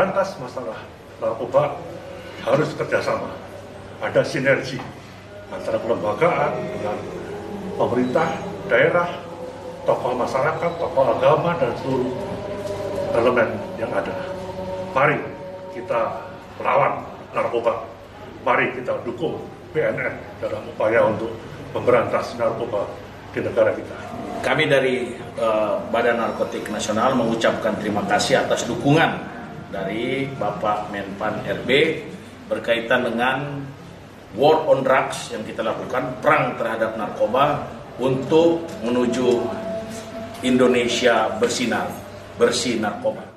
memberantas masalah narkoba harus kerjasama, ada sinergi antara kelembagaan dengan pemerintah, daerah, tokoh masyarakat, tokoh agama, dan seluruh elemen yang ada. Mari kita melawan narkoba, mari kita dukung BNN dalam upaya untuk memberantas narkoba di negara kita. Kami dari Badan Narkotik Nasional mengucapkan terima kasih atas dukungan dari Bapak Menpan RB berkaitan dengan War on Drugs yang kita lakukan, perang terhadap narkoba untuk menuju Indonesia bersinar, bersih narkoba.